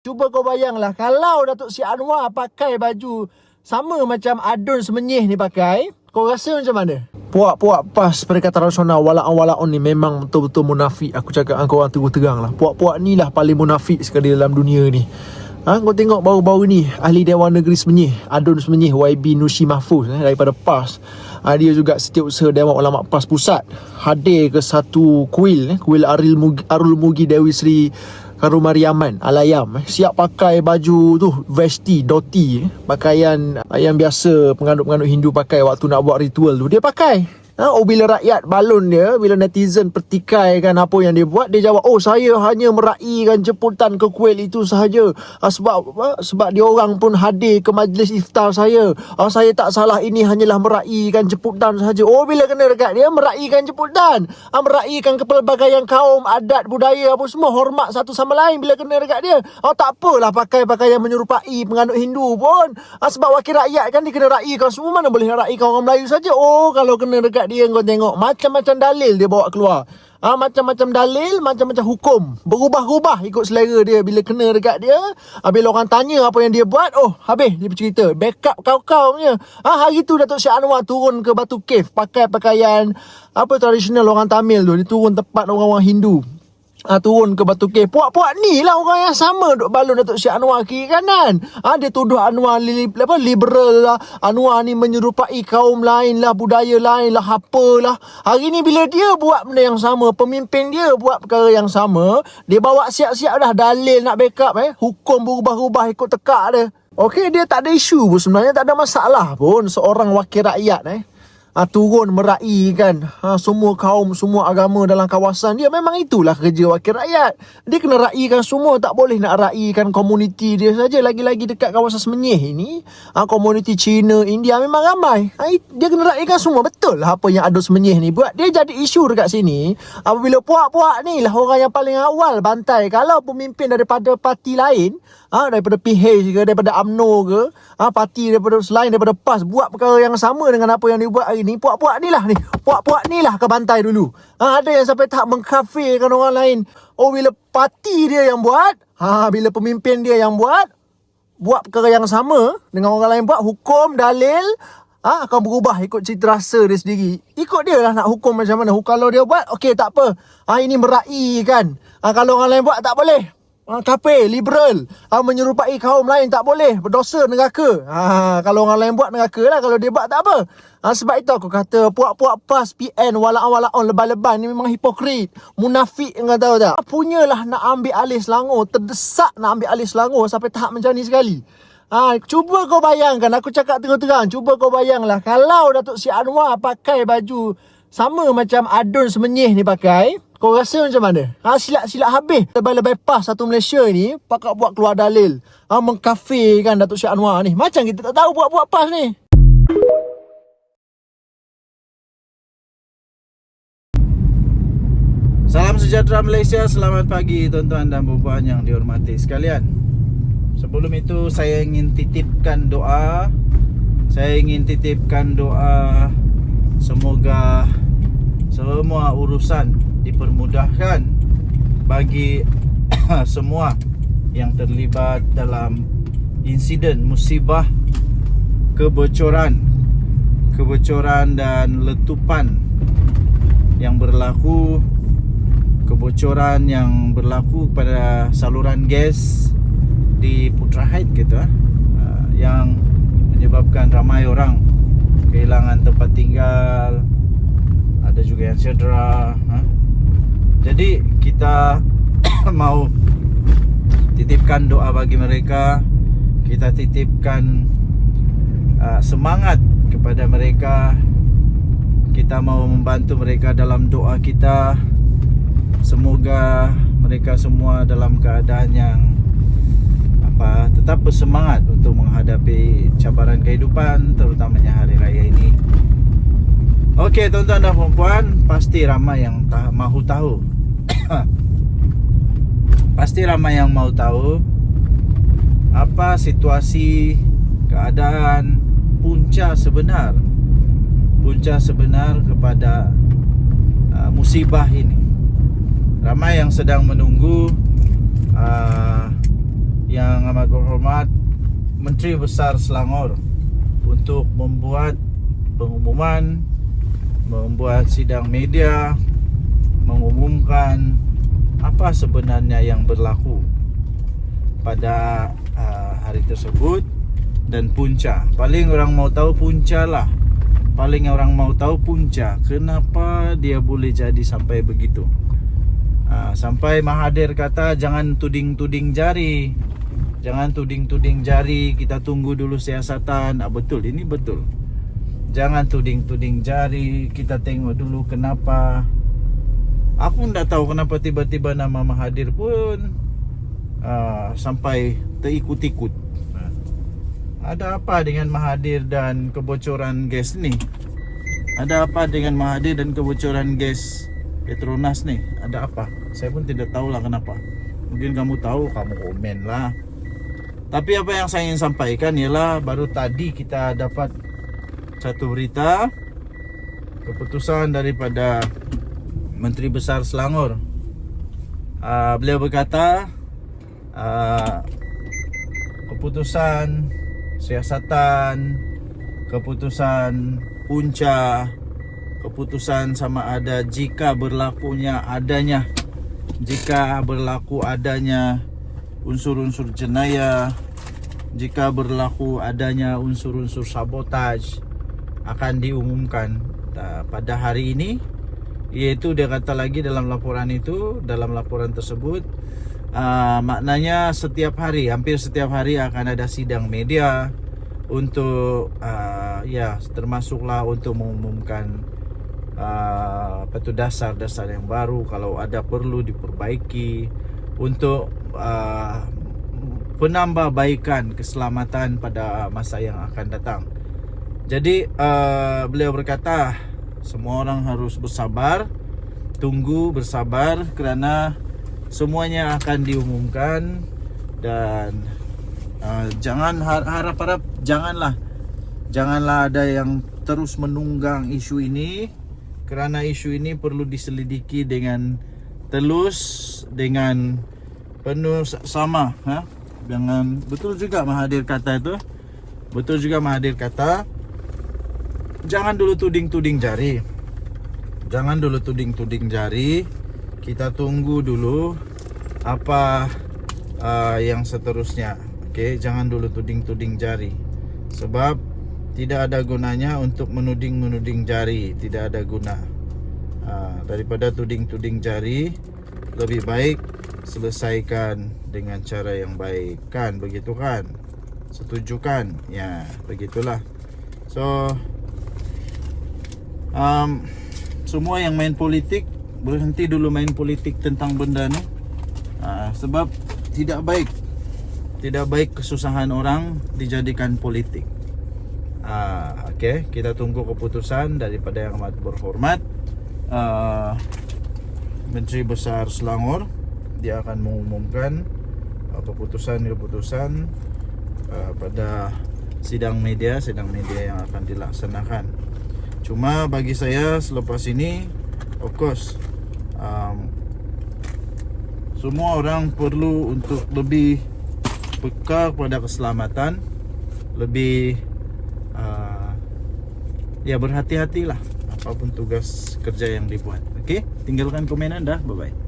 Cuba kau bayanglah, kalau Datuk Seri Anwar pakai baju sama macam Adun Semenyih ni pakai, kau rasa macam mana? Puak-puak PAS Perikatan Nasional Wala'on ni memang betul-betul munafik. Aku cakap dengan korang terang lah. Puak-puak ni lah paling munafik sekali dalam dunia ni. Kau tengok baru-baru ni Ahli Dewan Negeri Semenyih, Adun Semenyih, YB Nushi Mahfuz daripada PAS. Dia juga Setiausaha Dewan Ulama PAS Pusat, hadir ke satu kuil Arul Mugi Dewi Sri Karumariaman Alayam. Siap pakai baju tu, vesti, dhoti, pakaian yang biasa penganut-penganut Hindu pakai waktu nak buat ritual tu, dia pakai. Bila rakyat balun dia, bila netizen pertikaikan apa yang dia buat, dia jawab, saya hanya meraihkan jemputan ke kuil itu sahaja. Sebab dia orang pun hadir ke majlis iftar saya. Saya tak salah, ini hanyalah meraihkan jemputan sahaja. Bila kena dekat dia, meraihkan jemputan, meraihkan kepelbagaian kaum, adat, budaya apa semua, hormat satu sama lain. Bila kena dekat dia, tak apalah pakai pakaian menyerupai penganut Hindu pun. Sebab wakil rakyat kan dia kena raihkan semua. Mana boleh nak raihkan orang Melayu saja. Kalau kena dekat dia, kau tengok macam-macam dalil dia bawa keluar. Macam-macam dalil, macam-macam hukum, berubah-ubah ikut selera dia. Bila kena dekat dia, bila orang tanya apa yang dia buat, habis dia bercerita, backup kau-kau punya. Hari tu Datuk Seri Anwar turun ke Batu Cave pakai pakaian tradisional orang Tamil tu. Dia turun tempat orang-orang Hindu, turun ke Batu Cave. Puak-puak ni lah orang yang sama duk balon Datuk Seri Anwar kiri kanan. Dia tuduh Anwar liberal lah, Anwar ni menyerupai kaum lain lah, budaya lain lah, apalah. Hari ni bila dia buat benda yang sama, pemimpin dia buat perkara yang sama, dia bawa siap-siap dah dalil nak backup. Hukum berubah-ubah ikut tekak dia. Okey, dia tak ada isu pun sebenarnya, tak ada masalah pun seorang wakil rakyat turun meraihkan semua kaum, semua agama dalam kawasan dia. Memang itulah kerja wakil rakyat. Dia kena raihkan semua, tak boleh nak raihkan komuniti dia saja. Lagi-lagi dekat kawasan Semenyih ini, komuniti Cina, India memang ramai. Dia kena raihkan semua. Betul lah apa yang Adun Semenyih ni buat. Dia jadi isu dekat sini apabila puak-puak ni lah orang yang paling awal bantai. Kalau pemimpin daripada parti lain, daripada PH ke, daripada UMNO ke, parti daripada selain daripada PAS, buat perkara yang sama dengan apa yang dia buat hari ni, puak-puak ni lah ke bantai dulu. Ada yang sampai tak mengkafirkan orang lain. Bila parti dia yang buat, bila pemimpin dia yang buat perkara yang sama dengan orang lain buat, hukum, dalil akan berubah ikut cita rasa dia sendiri. Ikut dia lah nak hukum macam mana. Kalau dia buat, okey tak apa, ini meraihkan. Kalau orang lain buat, tak boleh. Kafir, liberal, menyerupai kaum lain, tak boleh, berdosa, neraka. Kalau orang lain buat, neraka lah. Kalau dia buat, tak apa. Sebab itu aku kata puak-puak PAS, PN, wala'on, lebay-lebay ni memang hipokrit, munafik, kau tahu tak? Punyalah nak ambil alih Selangor, terdesak nak ambil alih Selangor sampai tahap macam ni sekali. Cuba kau bayangkan, aku cakap terang-terang, cuba kau bayanglah, kalau Datuk Seri Anwar pakai baju sama macam Adun Semenyih ni pakai, kau rasa macam mana? Silap-silap habis. Lebay-lebay PAS satu Malaysia ni pakat buat keluar dalil, mengkafirkan Datuk Seri Anwar ni. Macam kita tak tahu buat-buat PAS ni. Salam sejahtera Malaysia, selamat pagi tuan-tuan dan puan-puan yang dihormati sekalian. Sebelum itu saya ingin titipkan doa. Semoga semua urusan dipermudahkan bagi semua yang terlibat dalam insiden musibah kebocoran dan letupan yang berlaku, kebocoran yang berlaku pada saluran gas di Putra Heights gitu, yang menyebabkan ramai orang kehilangan tempat tinggal, ada juga yang cedera. Jadi kita mau titipkan doa bagi mereka, kita titipkan semangat kepada mereka, kita mau membantu mereka dalam doa kita. Semoga mereka semua dalam keadaan yang tetap bersemangat untuk menghadapi cabaran kehidupan, terutamanya hari raya ini. Okey tuan-tuan dan puan-puan, pasti ramai yang mahu tahu pasti ramai yang mau tahu apa situasi, keadaan punca sebenar kepada musibah ini. Ramai yang sedang menunggu yang Terhormat Menteri Besar Selangor untuk membuat pengumuman, membuat sidang media, mengumumkan apa sebenarnya yang berlaku pada hari tersebut dan punca. Paling orang mau tahu punca lah. Paling orang mau tahu punca. Kenapa dia boleh jadi sampai begitu? Sampai Mahathir kata jangan tuding-tuding jari. Jangan tuding-tuding jari, kita tunggu dulu siasatan. Betul, ini betul. Jangan tuding-tuding jari, kita tengok dulu kenapa. Aku tidak tahu kenapa tiba-tiba nama Mahathir pun sampai terikut-ikut. Ada apa dengan Mahathir dan kebocoran gas ni? Ada apa dengan Mahathir dan kebocoran gas Petronas ni? Ada apa? Saya pun tidak tahulah kenapa. Mungkin kamu tahu, kamu komen lah. Tapi apa yang saya ingin sampaikan ialah baru tadi kita dapat satu berita keputusan daripada Menteri Besar Selangor. Beliau berkata keputusan siasatan, keputusan punca, keputusan sama ada jika berlaku adanya unsur-unsur jenayah, jika berlaku adanya unsur-unsur sabotaj akan diumumkan pada hari ini. Iaitu dia kata lagi dalam laporan tersebut maknanya hampir setiap hari akan ada sidang media untuk termasuklah untuk mengumumkan dasar-dasar yang baru, kalau ada perlu diperbaiki untuk penambahbaikan keselamatan pada masa yang akan datang. Jadi beliau berkata semua orang harus bersabar kerana semuanya akan diumumkan. Dan jangan harap-harap janganlah ada yang terus menunggang isu ini, kerana isu ini perlu diselidiki dengan telus, dengan penuh sama. Jangan, betul juga Mahathir kata itu. Jangan dulu tuding-tuding jari. Kita tunggu dulu apa yang seterusnya. Okey, jangan dulu tuding-tuding jari. Sebab tidak ada gunanya untuk menuding jari, tidak ada guna. Daripada tuding-tuding jari, lebih baik selesaikan dengan cara yang baik. Kan begitu kan? Setuju kan? Ya, begitulah. So semua yang main politik, berhenti dulu main politik tentang benda ni. Sebab tidak baik kesusahan orang dijadikan politik. Okey, kita tunggu keputusan daripada Yang Amat Berhormat Menteri Besar Selangor. Dia akan mengumumkan keputusan pada sidang media yang akan dilaksanakan. Cuma bagi saya selepas ini, of course, semua orang perlu untuk lebih peka kepada keselamatan, lebih berhati-hatilah apapun tugas kerja yang dibuat. Okey, tinggalkan komen anda. Bye bye.